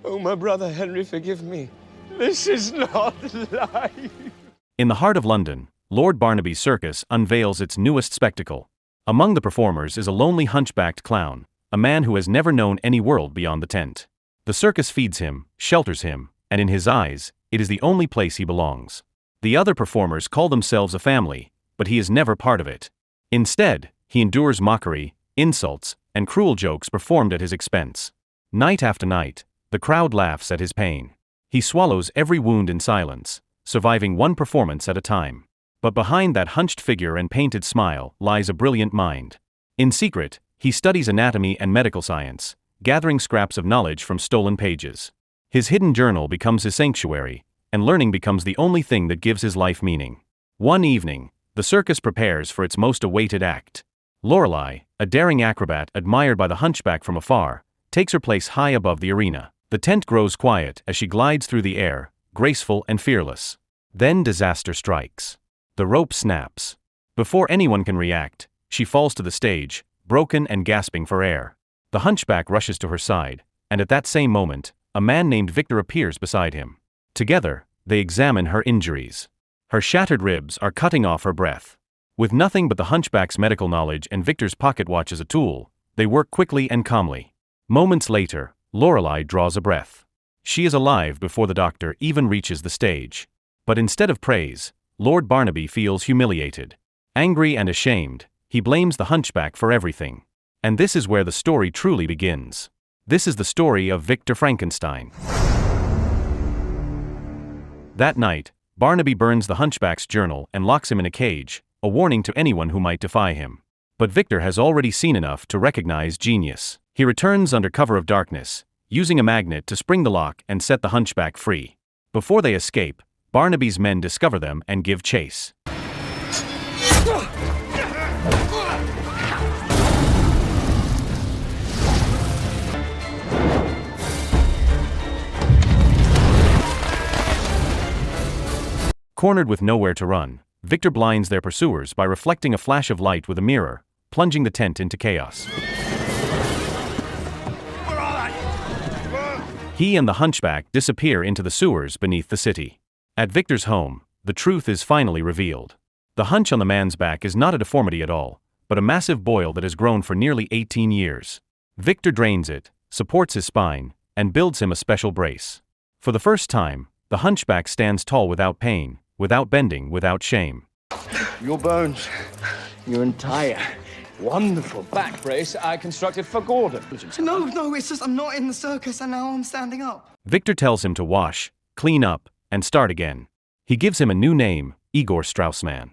Oh, my brother Henry, forgive me. This is not life. In the heart of London, Lord Barnaby's circus unveils its newest spectacle. Among the performers is a lonely hunchbacked clown, a man who has never known any world beyond the tent. The circus feeds him, shelters him, and in his eyes, it is the only place he belongs. The other performers call themselves a family, but he is never part of it. Instead, he endures mockery, insults, and cruel jokes performed at his expense. Night after night, the crowd laughs at his pain. He swallows every wound in silence, surviving one performance at a time. But behind that hunched figure and painted smile lies a brilliant mind. In secret, he studies anatomy and medical science, gathering scraps of knowledge from stolen pages. His hidden journal becomes his sanctuary, and learning becomes the only thing that gives his life meaning. One evening, the circus prepares for its most awaited act. Lorelei, a daring acrobat admired by the hunchback from afar, takes her place high above the arena. The tent grows quiet as she glides through the air, graceful and fearless. Then disaster strikes. The rope snaps. Before anyone can react, she falls to the stage, broken and gasping for air. The hunchback rushes to her side, and at that same moment, a man named Viktor appears beside him. Together, they examine her injuries. Her shattered ribs are cutting off her breath. With nothing but the hunchback's medical knowledge and Viktor's pocket watch as a tool, they work quickly and calmly. Moments later, Lorelei draws a breath. She is alive before the doctor even reaches the stage. But instead of praise, Lord Barnaby feels humiliated. Angry and ashamed, he blames the hunchback for everything. And this is where the story truly begins. This is the story of Viktor Frankenstein. That night, Barnaby burns the hunchback's journal and locks him in a cage, a warning to anyone who might defy him. But Viktor has already seen enough to recognize genius. He returns under cover of darkness, using a magnet to spring the lock and set the hunchback free. Before they escape, Barnaby's men discover them and give chase. Cornered with nowhere to run, Viktor blinds their pursuers by reflecting a flash of light with a mirror, plunging the tent into chaos. He and the hunchback disappear into the sewers beneath the city. At Viktor's home, the truth is finally revealed. The hunch on the man's back is not a deformity at all, but a massive boil that has grown for nearly 18 years. Viktor drains it, supports his spine, and builds him a special brace. For the first time, the hunchback stands tall without pain, without bending, without shame. Your bones, your entire wonderful back brace I constructed for Gordon. No, it's just I'm not in the circus and now I'm standing up. Viktor tells him to wash, clean up, and start again. He gives him a new name, Igor Straussman.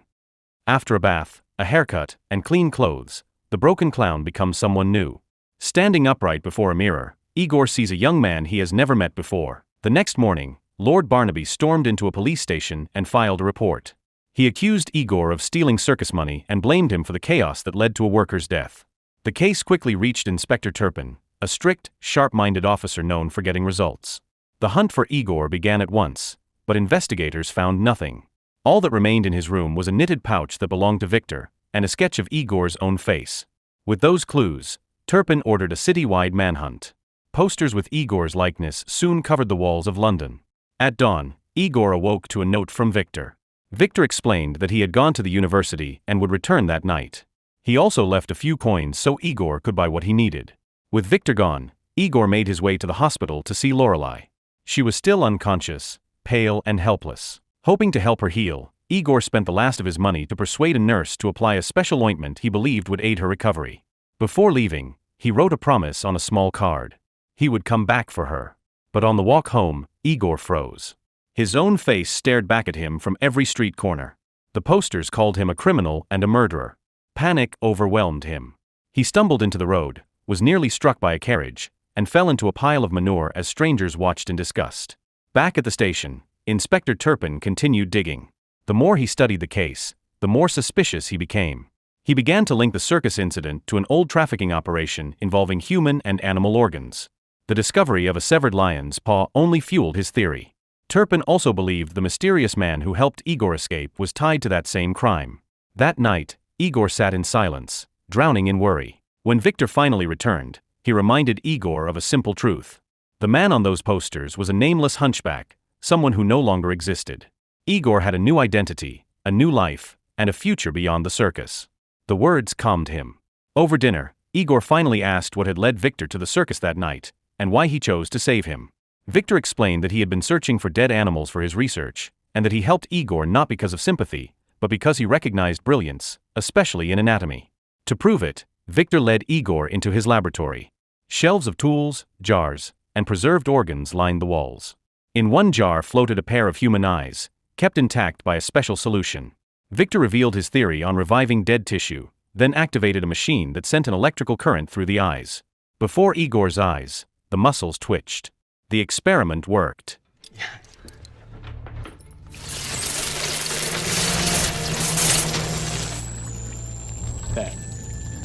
After a bath, a haircut, and clean clothes, the broken clown becomes someone new. Standing upright before a mirror, Igor sees a young man he has never met before. The next morning, Lord Barnaby stormed into a police station and filed a report. He accused Igor of stealing circus money and blamed him for the chaos that led to a worker's death. The case quickly reached Inspector Turpin, a strict, sharp-minded officer known for getting results. The hunt for Igor began at once, but investigators found nothing. All that remained in his room was a knitted pouch that belonged to Viktor, and a sketch of Igor's own face. With those clues, Turpin ordered a city-wide manhunt. Posters with Igor's likeness soon covered the walls of London. At dawn, Igor awoke to a note from Viktor. Viktor explained that he had gone to the university and would return that night. He also left a few coins so Igor could buy what he needed. With Viktor gone, Igor made his way to the hospital to see Lorelei. She was still unconscious, pale and helpless. Hoping to help her heal, Igor spent the last of his money to persuade a nurse to apply a special ointment he believed would aid her recovery. Before leaving, he wrote a promise on a small card. He would come back for her. But on the walk home, Igor froze. His own face stared back at him from every street corner. The posters called him a criminal and a murderer. Panic overwhelmed him. He stumbled into the road, was nearly struck by a carriage, and fell into a pile of manure as strangers watched in disgust. Back at the station, Inspector Turpin continued digging. The more he studied the case, the more suspicious he became. He began to link the circus incident to an old trafficking operation involving human and animal organs. The discovery of a severed lion's paw only fueled his theory. Turpin also believed the mysterious man who helped Igor escape was tied to that same crime. That night, Igor sat in silence, drowning in worry. When Viktor finally returned, he reminded Igor of a simple truth. The man on those posters was a nameless hunchback, someone who no longer existed. Igor had a new identity, a new life, and a future beyond the circus. The words calmed him. Over dinner, Igor finally asked what had led Viktor to the circus that night, and why he chose to save him. Viktor explained that he had been searching for dead animals for his research, and that he helped Igor not because of sympathy, but because he recognized brilliance, especially in anatomy. To prove it, Viktor led Igor into his laboratory. Shelves of tools, jars, and preserved organs lined the walls. In one jar floated a pair of human eyes, kept intact by a special solution. Viktor revealed his theory on reviving dead tissue, then activated a machine that sent an electrical current through the eyes. Before Igor's eyes, the muscles twitched. The experiment worked.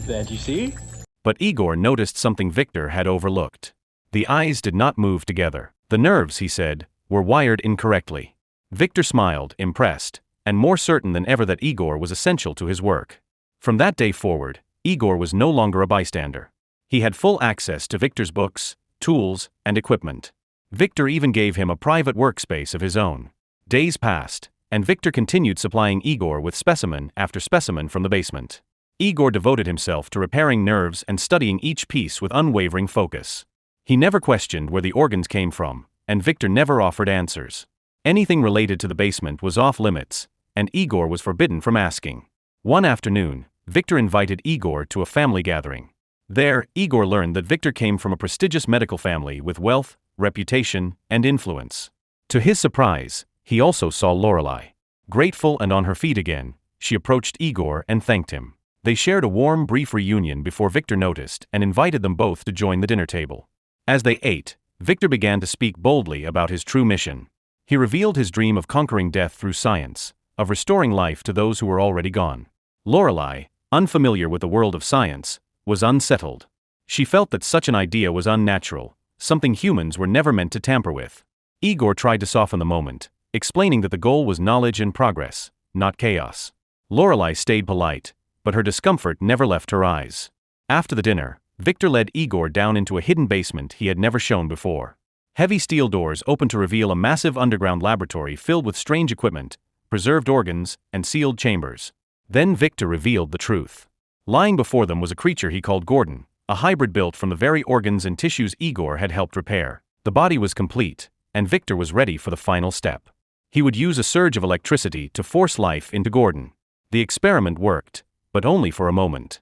There, do you see? But Igor noticed something Viktor had overlooked. The eyes did not move together. The nerves, he said, were wired incorrectly. Viktor smiled, impressed, and more certain than ever that Igor was essential to his work. From that day forward, Igor was no longer a bystander. He had full access to Viktor's books, tools, and equipment. Viktor even gave him a private workspace of his own. Days passed, and Viktor continued supplying Igor with specimen after specimen from the basement. Igor devoted himself to repairing nerves and studying each piece with unwavering focus. He never questioned where the organs came from, and Viktor never offered answers. Anything related to the basement was off limits, and Igor was forbidden from asking. One afternoon, Viktor invited Igor to a family gathering. There, Igor learned that Viktor came from a prestigious medical family with wealth, reputation, and influence. To his surprise, he also saw Lorelei. Grateful and on her feet again, she approached Igor and thanked him. They shared a warm, brief reunion before Viktor noticed and invited them both to join the dinner table. As they ate, Viktor began to speak boldly about his true mission. He revealed his dream of conquering death through science, of restoring life to those who were already gone. Lorelei, unfamiliar with the world of science, was unsettled. She felt that such an idea was unnatural, something humans were never meant to tamper with. Igor tried to soften the moment, explaining that the goal was knowledge and progress, not chaos. Lorelei stayed polite, but her discomfort never left her eyes. After the dinner, Viktor led Igor down into a hidden basement he had never shown before. Heavy steel doors opened to reveal a massive underground laboratory filled with strange equipment, preserved organs, and sealed chambers. Then Viktor revealed the truth. Lying before them was a creature he called Gordon, a hybrid built from the very organs and tissues Igor had helped repair. The body was complete, and Viktor was ready for the final step. He would use a surge of electricity to force life into Gordon. The experiment worked, but only for a moment.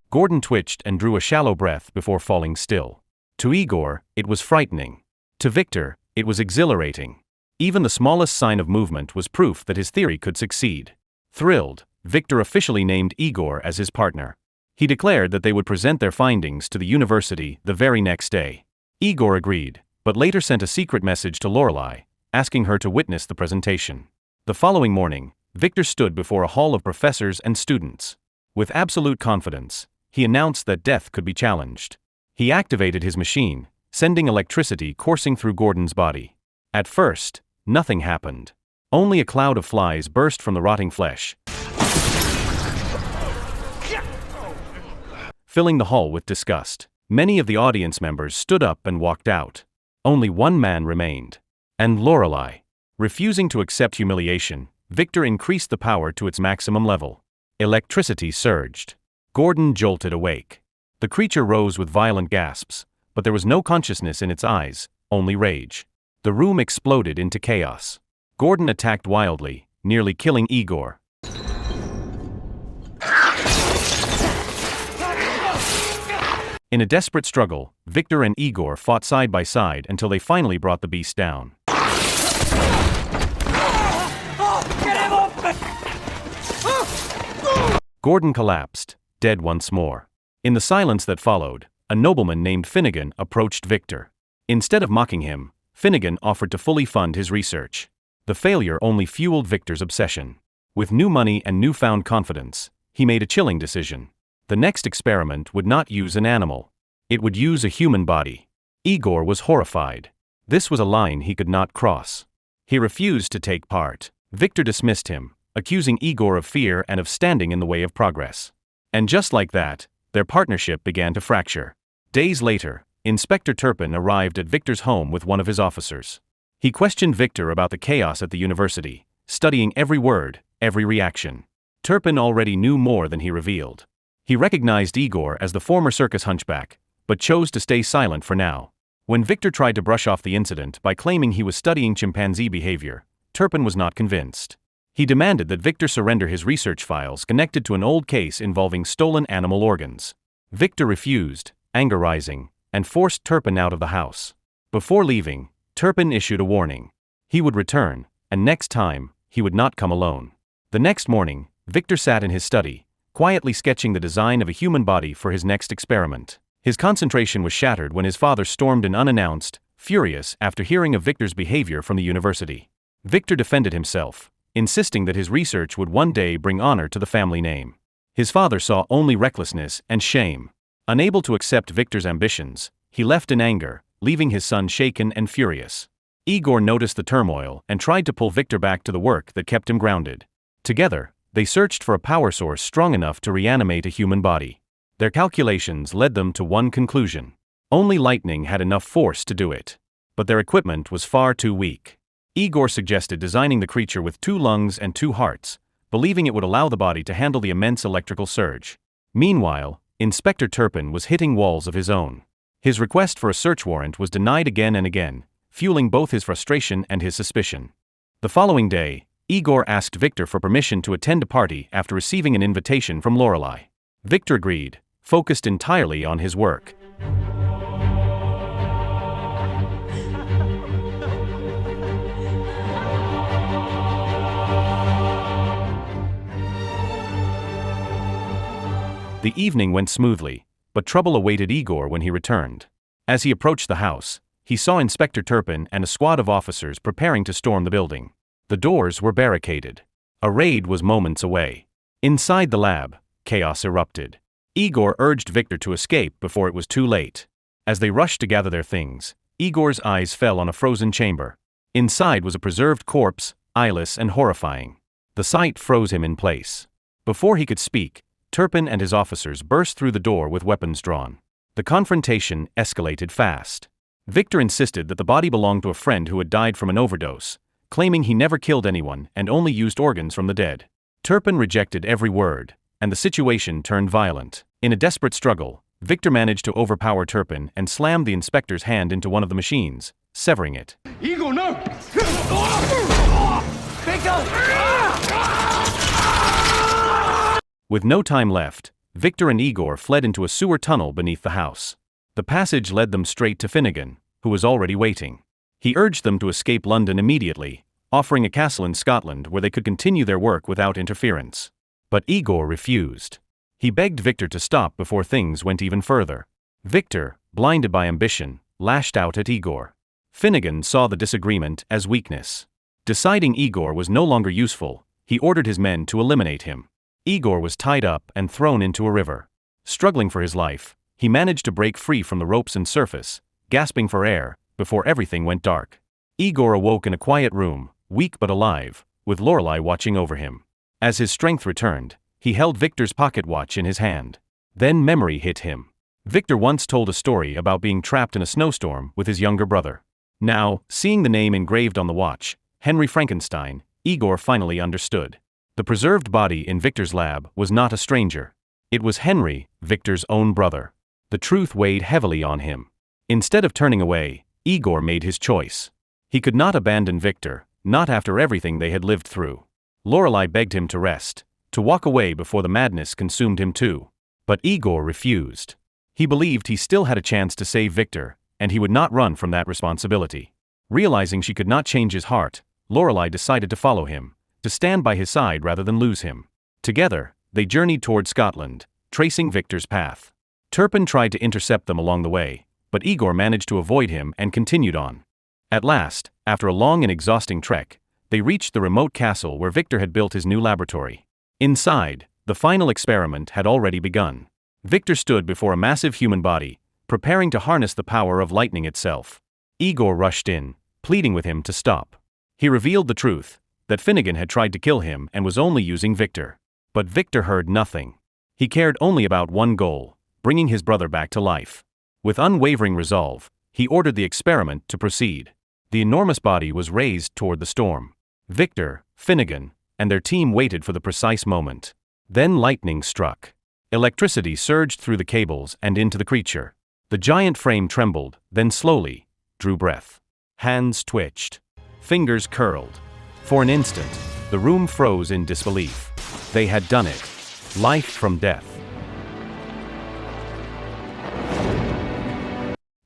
Gordon twitched and drew a shallow breath before falling still. To Igor, it was frightening. To Viktor, it was exhilarating. Even the smallest sign of movement was proof that his theory could succeed. Thrilled, Viktor officially named Igor as his partner. He declared that they would present their findings to the university the very next day. Igor agreed, but later sent a secret message to Lorelei, asking her to witness the presentation. The following morning, Viktor stood before a hall of professors and students. With absolute confidence, he announced that death could be challenged. He activated his machine, sending electricity coursing through Gordon's body. At first, nothing happened. Only a cloud of flies burst from the rotting flesh, filling the hall with disgust. Many of the audience members stood up and walked out. Only one man remained. And Lorelei. Refusing to accept humiliation, Viktor increased the power to its maximum level. Electricity surged. Gordon jolted awake. The creature rose with violent gasps, but there was no consciousness in its eyes, only rage. The room exploded into chaos. Gordon attacked wildly, nearly killing Igor. In a desperate struggle, Viktor and Igor fought side by side until they finally brought the beast down. Gordon collapsed, dead once more. In the silence that followed, a nobleman named Finnegan approached Viktor. Instead of mocking him, Finnegan offered to fully fund his research. The failure only fueled Viktor's obsession. With new money and newfound confidence, he made a chilling decision. The next experiment would not use an animal. It would use a human body. Igor was horrified. This was a line he could not cross. He refused to take part. Viktor dismissed him, accusing Igor of fear and of standing in the way of progress. And just like that, their partnership began to fracture. Days later, Inspector Turpin arrived at Viktor's home with one of his officers. He questioned Viktor about the chaos at the university, studying every word, every reaction. Turpin already knew more than he revealed. He recognized Igor as the former circus hunchback, but chose to stay silent for now. When Viktor tried to brush off the incident by claiming he was studying chimpanzee behavior, Turpin was not convinced. He demanded that Viktor surrender his research files connected to an old case involving stolen animal organs. Viktor refused, anger rising, and forced Turpin out of the house. Before leaving, Turpin issued a warning. He would return, and next time, he would not come alone. The next morning, Viktor sat in his study, quietly sketching the design of a human body for his next experiment. His concentration was shattered when his father stormed in unannounced, furious after hearing of Viktor's behavior from the university. Viktor defended himself, insisting that his research would one day bring honor to the family name. His father saw only recklessness and shame. Unable to accept Viktor's ambitions, he left in anger, leaving his son shaken and furious. Igor noticed the turmoil and tried to pull Viktor back to the work that kept him grounded. Together, they searched for a power source strong enough to reanimate a human body. Their calculations led them to one conclusion. Only lightning had enough force to do it. But their equipment was far too weak. Igor suggested designing the creature with 2 lungs and 2 hearts, believing it would allow the body to handle the immense electrical surge. Meanwhile, Inspector Turpin was hitting walls of his own. His request for a search warrant was denied again and again, fueling both his frustration and his suspicion. The following day, Igor asked Viktor for permission to attend a party after receiving an invitation from Lorelei. Viktor agreed, focused entirely on his work. The evening went smoothly, but trouble awaited Igor when he returned. As he approached the house, he saw Inspector Turpin and a squad of officers preparing to storm the building. The doors were barricaded. A raid was moments away. Inside the lab, chaos erupted. Igor urged Viktor to escape before it was too late. As they rushed to gather their things, Igor's eyes fell on a frozen chamber. Inside was a preserved corpse, eyeless and horrifying. The sight froze him in place. Before he could speak, Turpin and his officers burst through the door with weapons drawn. The confrontation escalated fast. Viktor insisted that the body belonged to a friend who had died from an overdose, claiming he never killed anyone and only used organs from the dead. Turpin rejected every word, and the situation turned violent. In a desperate struggle, Viktor managed to overpower Turpin and slammed the inspector's hand into one of the machines, severing it. Igor, no! Viktor! With no time left, Viktor and Igor fled into a sewer tunnel beneath the house. The passage led them straight to Finnegan, who was already waiting. He urged them to escape London immediately, offering a castle in Scotland where they could continue their work without interference. But Igor refused. He begged Viktor to stop before things went even further. Viktor, blinded by ambition, lashed out at Igor. Finnegan saw the disagreement as weakness. Deciding Igor was no longer useful, he ordered his men to eliminate him. Igor was tied up and thrown into a river. Struggling for his life, he managed to break free from the ropes and surface, gasping for air, before everything went dark. Igor awoke in a quiet room, weak but alive, with Lorelei watching over him. As his strength returned, he held Viktor's pocket watch in his hand. Then memory hit him. Viktor once told a story about being trapped in a snowstorm with his younger brother. Now, seeing the name engraved on the watch, Henry Frankenstein, Igor finally understood. The preserved body in Viktor's lab was not a stranger. It was Henry, Viktor's own brother. The truth weighed heavily on him. Instead of turning away, Igor made his choice. He could not abandon Viktor, not after everything they had lived through. Lorelei begged him to rest, to walk away before the madness consumed him too. But Igor refused. He believed he still had a chance to save Viktor, and he would not run from that responsibility. Realizing she could not change his heart, Lorelei decided to follow him, to stand by his side rather than lose him. Together, they journeyed toward Scotland, tracing Viktor's path. Turpin tried to intercept them along the way, but Igor managed to avoid him and continued on. At last, after a long and exhausting trek, they reached the remote castle where Viktor had built his new laboratory. Inside, the final experiment had already begun. Viktor stood before a massive human body, preparing to harness the power of lightning itself. Igor rushed in, pleading with him to stop. He revealed the truth. that Finnegan had tried to kill him and was only using Viktor. But Viktor heard nothing. He cared only about one goal: bringing his brother back to life. With unwavering resolve, he ordered the experiment to proceed. The enormous body was raised toward the storm. Viktor, Finnegan, and their team waited for the precise moment. Then lightning struck. Electricity surged through the cables and into the creature. The giant frame trembled, then slowly drew breath. Hands twitched. Fingers curled. For an instant, the room froze in disbelief. They had done it. Life from death.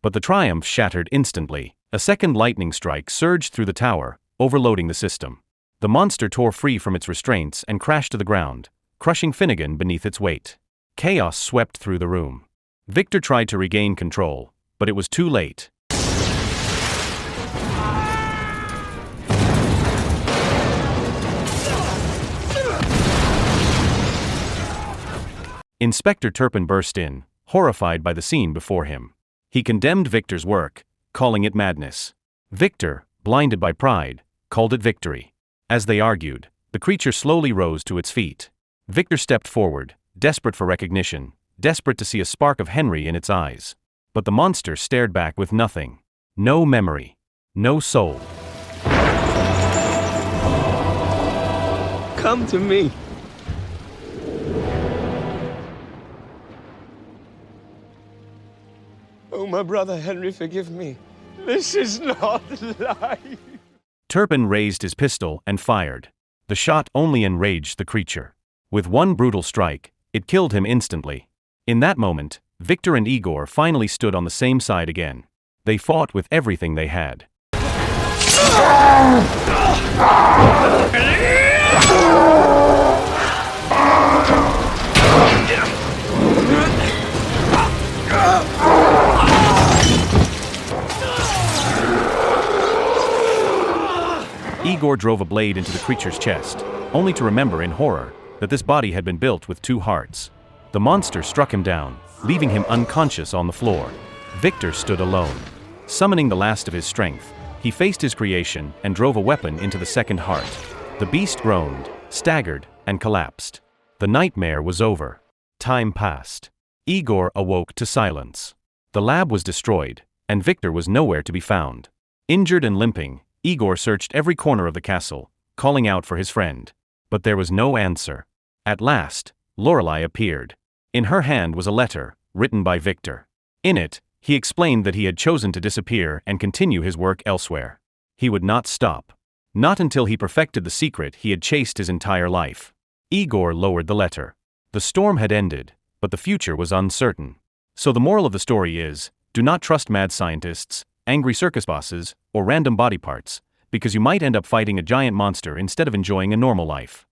But the triumph shattered instantly. A second lightning strike surged through the tower, overloading the system. The monster tore free from its restraints and crashed to the ground, crushing Finnegan beneath its weight. Chaos swept through the room. Viktor tried to regain control, but it was too late. Inspector Turpin burst in, horrified by the scene before him. He condemned Viktor's work, calling it madness. Viktor, blinded by pride, called it victory. As they argued, the creature slowly rose to its feet. Viktor stepped forward, desperate for recognition, desperate to see a spark of Henry in its eyes. But the monster stared back with nothing. No memory. No soul. Come to me. Oh, my brother Henry, forgive me. This is not life. Turpin raised his pistol and fired. The shot only enraged the creature. With one brutal strike, it killed him instantly. In that moment, Viktor and Igor finally stood on the same side again. They fought with everything they had. Igor drove a blade into the creature's chest, only to remember in horror that this body had been built with two hearts. The monster struck him down, leaving him unconscious on the floor. Viktor stood alone. Summoning the last of his strength, he faced his creation and drove a weapon into the second heart. The beast groaned, staggered, and collapsed. The nightmare was over. Time passed. Igor awoke to silence. The lab was destroyed, and Viktor was nowhere to be found. Injured and limping, Igor searched every corner of the castle, calling out for his friend. But there was no answer. At last, Lorelei appeared. In her hand was a letter, written by Viktor. In it, he explained that he had chosen to disappear and continue his work elsewhere. He would not stop. Not until he perfected the secret he had chased his entire life. Igor lowered the letter. The storm had ended, but the future was uncertain. So the moral of the story is, do not trust mad scientists, angry circus bosses, or random body parts, because you might end up fighting a giant monster instead of enjoying a normal life.